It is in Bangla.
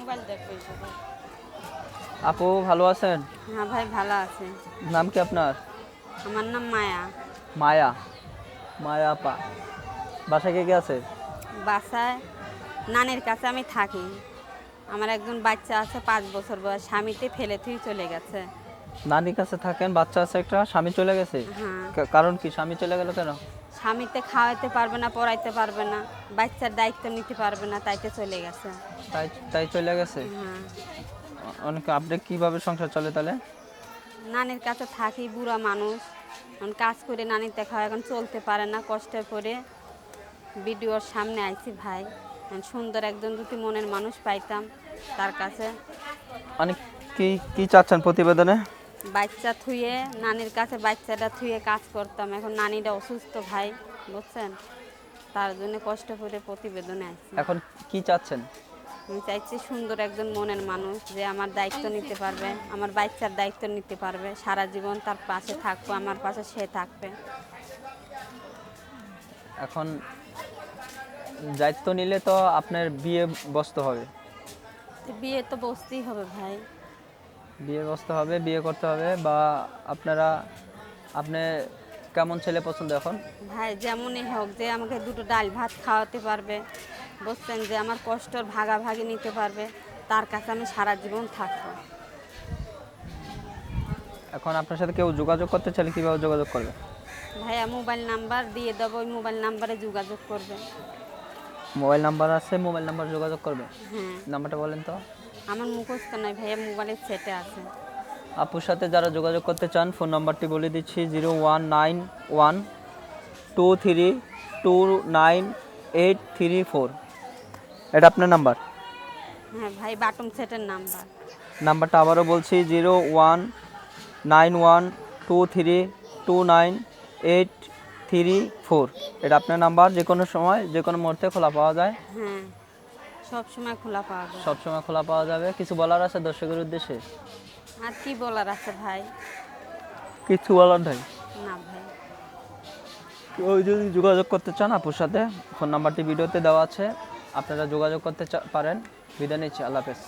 মোবাইল দেখবে সবাই। আপু ভালো আছেন? হ্যাঁ ভাই ভালো আছে। নাম কি আপনার? আমার নাম মায়া। মায়া। মায়া আপা, বাসায় কে কে আছে? বাসায় নানির কাছে আমি থাকি। আমার একজন বাচ্চা আছে 5 বছর বয়স, স্বামীতে ফেলে থুই চলে গেছে। নানির কাছে থাকেন, বাচ্চা আছে একটা, স্বামী চলে গেছে? হ্যাঁ, কারণ কি স্বামী চলে গেল কেন? স্বামীতে খাওয়াইতে পারবে না, পড়াইতে পারবে না, বাচ্চার দায়িত্ব নিতে পারবে না, তাইতে চলে গেছে। তাই তাই চলে গেছে? হ্যাঁ, অনেক আপনি কিভাবে সংসার চলে তাহলে? নানির কাছে থাকি, বুড়া মানুষ, এখন কাজ করে নানিতে খাওয়া, এখন চলতে পারে না, কষ্টে করে ভিডিওর সামনে আইছি ভাই। এখন সুন্দর একজন যদি মনের মানুষ পাইতাম তার কাছে। অনেক কি কি চাচ্ছেন প্রতিবেদনে? বাচ্চা থুয়ে নানির কাছে বাচ্চাটা থুয়ে কাজ করতাম, এখন নানিটা অসুস্থ ভাই, বুঝছেন, তার জন্য কষ্ট করে প্রতিবেদনে আসছি। এখন কি চাচ্ছেন? আমি চাইছি সুন্দর একজন মনের মানুষ যে আমার দায়িত্ব নিতে পারবে, আমার বাচ্চার দায়িত্ব নিতে পারবে, সারা জীবন তার পাশে থাকবো, আমার পাশে সে থাকবে। এখন দায়িত্ব নিলে তো আপনার বিয়ে বসতে হবে। তো বিয়ে তো বসতেই হবে ভাই। বিয়ে বসতে হবে, বিয়ে করতে হবে, বা আপনারা আপনি কেমন ছেলে পছন্দ এখন? ভাই যেমনই হোক, যে আমাকে দুটো ডাল ভাত খাওয়াতে পারবে, বুঝছেন, যে আমার কষ্টর ভাগাভাগি নিতে পারবে, তার কাছে আমি সারা জীবন থাকবো। এখন আপনার সাথে কেউ যোগাযোগ করতে চাইলে কীভাবে যোগাযোগ করবে? ভাইয়া মোবাইল নাম্বার দিয়ে দেবো, ওই মোবাইল নাম্বারে যোগাযোগ করবে। মোবাইল নাম্বার আছে, মোবাইল নাম্বার যোগাযোগ করবে। হ্যাঁ, নাম্বারটা বলেন তো। আমার মুখস্থ নয় ভাইয়া, মোবাইলের সেটে আছে। আপুর সাথে যারা যোগাযোগ করতে চান, ফোন নাম্বারটি বলে দিচ্ছি: 019123298834। এটা আপনার নাম্বার? হ্যাঁ ভাই, বাটন সেটের নাম্বার। নাম্বারটা আবারও বলছি: 019123298834। এটা আপনার নাম্বার, যে কোনো সময় যে কোনো মুহূর্তে খোলা পাওয়া যায়। হ্যাঁ, সব সময় খোলা পাওয়া যায়। সব সময় খোলা পাওয়া যাবে। কিছু বলার আছে দর্শকের উদ্দেশ্যে? আর কি বলার আছে ভাই? কিছু বলার নাই। না ভাই। কেউ যদি যোগাযোগ করতে চান আপুর সাথে, ফোন নাম্বারটি ভিডিওতে দেওয়া আছে, আপনারা যোগাযোগ করতে পারেন। বিদায় নিচ্ছি, আল্লাহ হাফেজ।